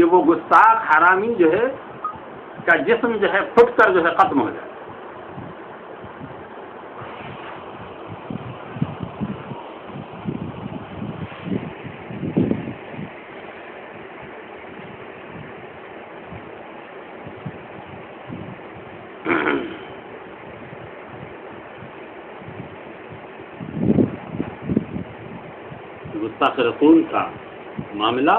کہ وہ گستاخ حرامی جو ہے کا جسم جو ہے پھٹ کر جو ہے ختم ہو جائے. گستاخ رسول کا معاملہ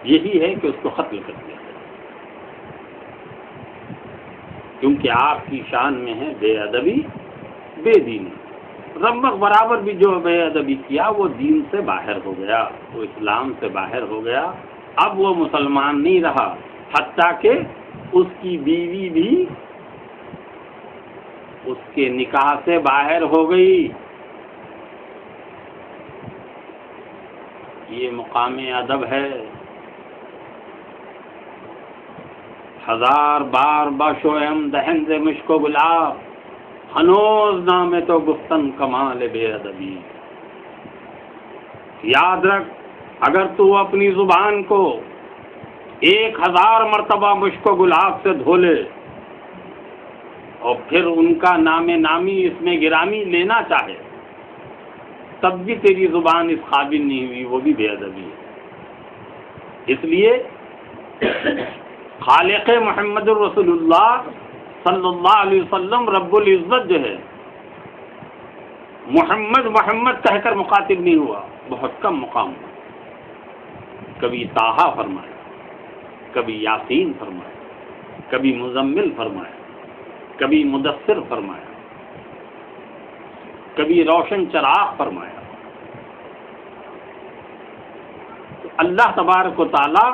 یہی ہے کہ اس کو قتل کر دیا جائے، کیونکہ آپ کی شان میں ہے بے ادبی بے دینی. رمق برابر بھی جو بے ادبی کیا وہ دین سے باہر ہو گیا، وہ اسلام سے باہر ہو گیا، اب وہ مسلمان نہیں رہا، حتیٰ کہ اس کی بیوی بھی اس کے نکاح سے باہر ہو گئی. یہ مقام ادب ہے. ہزار بار باشویم دہن سے مشک و گلاب، ہنوز نام تو گفتن کمال بے ادبی. یاد رکھ، اگر تو اپنی زبان کو 1000 مرتبہ مشک و گلاب سے دھو لے اور پھر ان کا نام نامی اس میں گرامی لینا چاہے، تب بھی تیری زبان اس قابل نہیں ہوئی، وہ بھی بے ادبی ہے. اس لیے خالق محمد الرسول اللہ صلی اللہ علیہ وسلم رب العزت جو ہے محمد محمد کہہ کر مخاطب نہیں ہوا، بہت کم مقام ہوا. کبھی طٰہٰ فرمایا، کبھی یاسین فرمایا، کبھی مزمل فرمایا، کبھی مدثر فرمایا، کبھی روشن چراغ فرمایا. تو اللہ تبارک و تعالی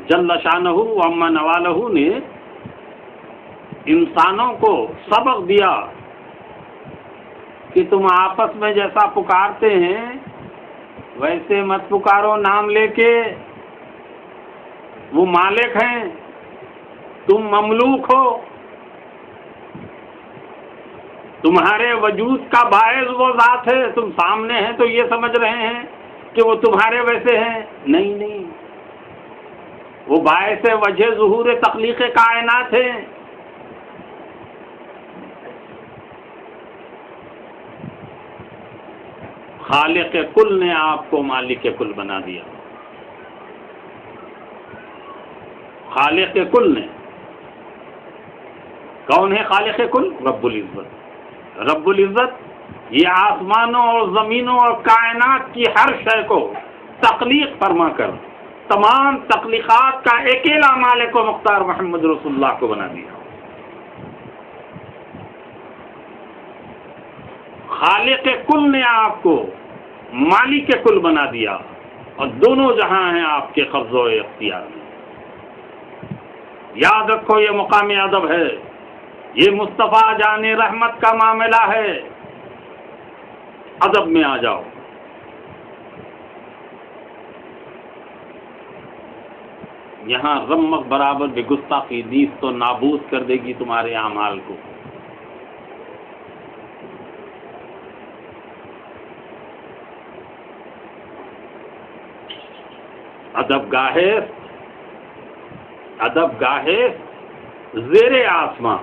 جل شانہ و عما نوالہ نے انسانوں کو سبق دیا کہ تم آپس میں جیسا پکارتے ہیں ویسے مت پکارو نام لے کے. وہ مالک ہیں، تم مملوک ہو. تمہارے وجود کا باعث وہ ذات ہے، تم سامنے ہیں تو یہ سمجھ رہے ہیں کہ وہ تمہارے ویسے ہیں. نہیں نہیں، وہ باعث وجہ ظہور تخلیق کائنات ہیں. خالق کل نے آپ کو مالک کل بنا دیا. خالق کل نے، کون ہے خالق کل؟ رب العزت. رب العزت یہ آسمانوں اور زمینوں اور کائنات کی ہر شے کو تخلیق فرما کر تمام تخلیقات کا اکیلا مالک و مختار محمد رسول اللہ کو بنا دیا. خالق کل نے آپ کو مالک کل بنا دیا اور دونوں جہاں ہیں آپ کے قبض و اختیار میں. یاد رکھو یہ مقام ادب ہے، یہ مصطفیٰ جان رحمت کا معاملہ ہے. ادب میں آ جاؤ. یہاں رمق برابر بے گستاخی نیز تو نابود کر دے گی تمہارے اعمال کو. ادب گاہے زیر آسمان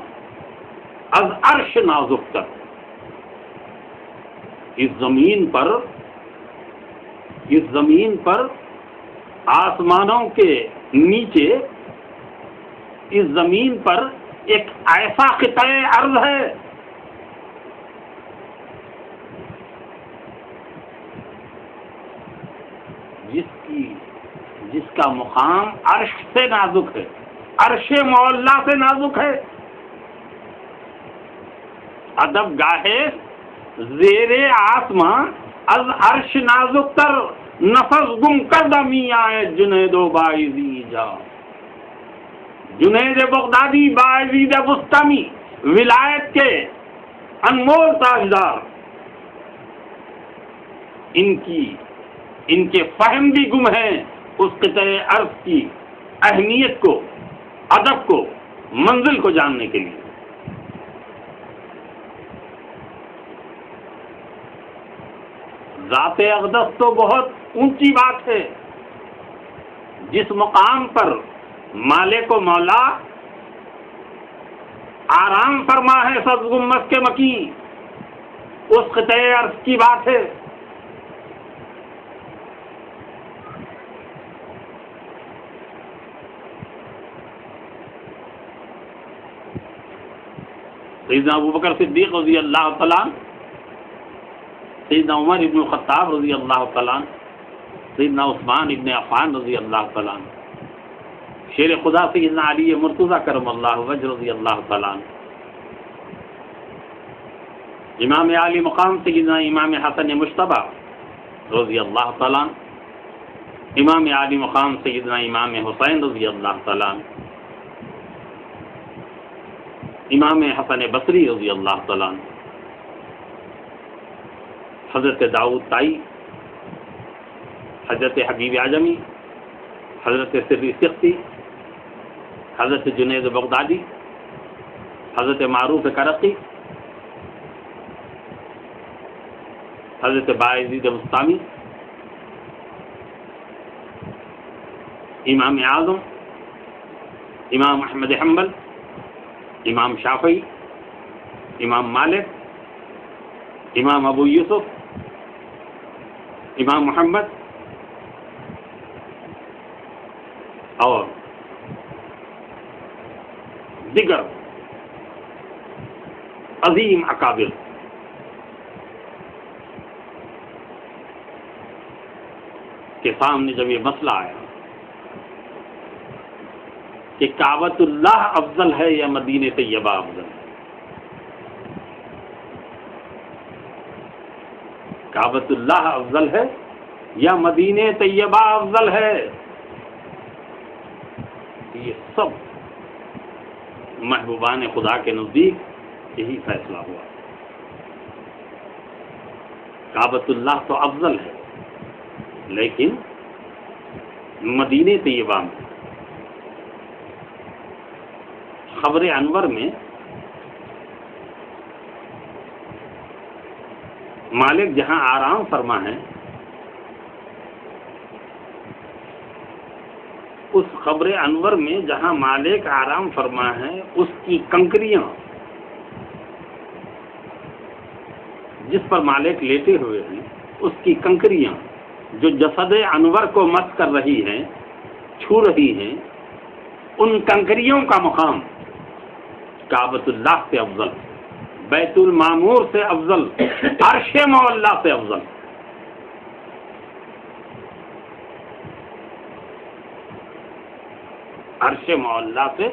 از عرش نازک تر. اس زمین پر آسمانوں کے نیچے اس زمین پر ایک ایسا قطع ارض ہے جس کا مقام عرش سے نازک ہے، عرش معلیٰ سے نازک ہے. ادب گاہے زیر آسمان از عرش نازک تر، نفس گم کردہ میاں جنید و باعزی جا. جنید بغدادی باعزید بستمی ولایت کے انمول تاجدار، ان کے فہم بھی گم ہیں اس قطع ارض کی اہمیت کو، ادب کو، منزل کو جاننے کے لیے. ذات اقدس تو بہت اونچی بات ہے. جس مقام پر مالک و مولا آرام فرما ہے سبز گنبد کے مکی، اس خطۂ ارض کی بات ہے. سیدنا ابوبکر صدیق رضی اللہ تعالیٰ، سیدنا عمر ابن الخطاب رضی اللہ تعالیٰ، سیدنا عثمان ابن عفان رضی اللہ تعالیٰ، شیر خدا سیدنا علی مرتضیٰ کرم اللہ وجہ رضی اللہ تعالیٰ، امام عالی مقام سیدنا امام حسن مجتبی رضی اللہ تعالیٰ، امام عالی مقام سیدنا امام حسین رضی اللہ تعالیٰ، امام حسن بصری رضی اللہ تعالیٰ، حضرت داؤد طائی، حضرت حبیب اعظمی، حضرت سری سختی، حضرت جنید بغدادی، حضرت معروف کرقی، حضرت باعزید مستامی، امام اعظم، امام احمد حنبل، امام شافعی، امام مالک، امام ابو یوسف، امام محمد اور دیگر عظیم اکابر کے سامنے جب یہ مسئلہ آیا کہ کعبۃ اللہ افضل ہے یا مدینہ طیبہ افضل ہے، کعبۃ اللہ افضل ہے یا مدینہ طیبہ افضل ہے، یہ سب محبوبان خدا کے نزدیک یہی فیصلہ ہوا. کعبۃ اللہ تو افضل ہے، لیکن مدینہ طیبہ میں خبر انور میں مالک جہاں آرام فرما ہے، اس خبر انور میں جہاں مالک آرام فرما ہے، اس کی کنکریاں جس پر مالک لیٹے ہوئے ہیں، اس کی کنکریاں جو جسد انور کو مس کر رہی ہیں، چھو رہی ہیں، ان کنکریوں کا مقام کعبۃ اللہ سے افضل، بیت المعمور سے افضل، عرش معلیٰ سے افضل. عرش معلیٰ سے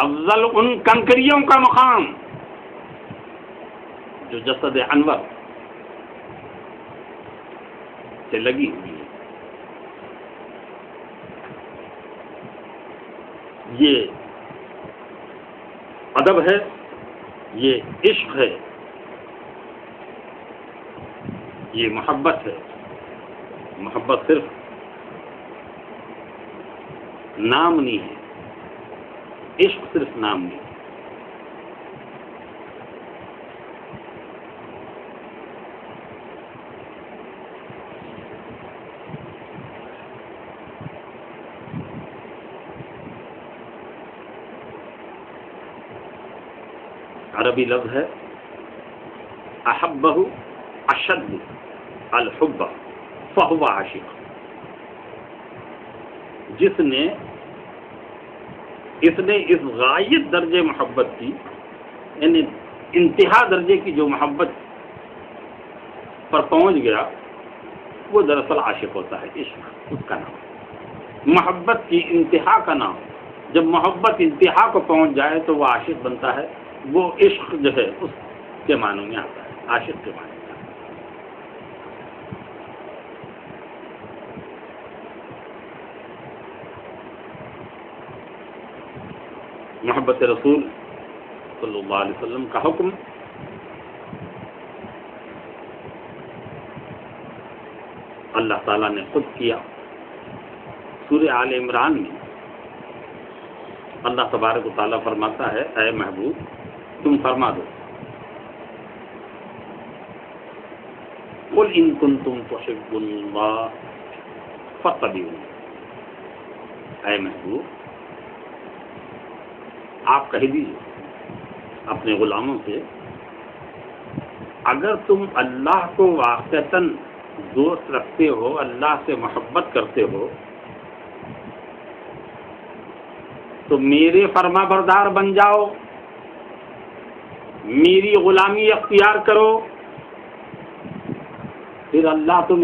افضل ان کنکریوں کا مقام جو جسد انور سے لگی ہوئی ہے. یہ ادب ہے، یہ عشق ہے، یہ محبت ہے. محبت صرف نام نہیں ہے، عشق صرف نام نہیں. عربی لفظ ہے احبہ اشد الحب فہو عاشق. جس نے اس غایت درجے محبت کی، یعنی انتہا درجے کی جو محبت پر پہنچ گیا، وہ دراصل عاشق ہوتا ہے. عشق اس کا نام، محبت کی انتہا کا نام. جب محبت انتہا کو پہنچ جائے تو وہ عاشق بنتا ہے. وہ عشق جو ہے اس کے معنوں میں آتا ہے، عاشق کے معنوں میں. محبت رسول صلی اللہ علیہ وسلم کا حکم اللہ تعالیٰ نے خود کیا. سورہ آل عمران میں اللہ تبارک و تعالیٰ فرماتا ہے، اے محبوب تم فرما دو قل ان کنتم تحبون اللہ فاتبعونی، اے محبوب آپ کہہ دیجیے اپنے غلاموں سے، اگر تم اللہ کو واقعتاً دوست رکھتے ہو، اللہ سے محبت کرتے ہو، تو میرے فرما بردار بن جاؤ، میری غلامی اختیار کرو، پھر اللہ تمہیں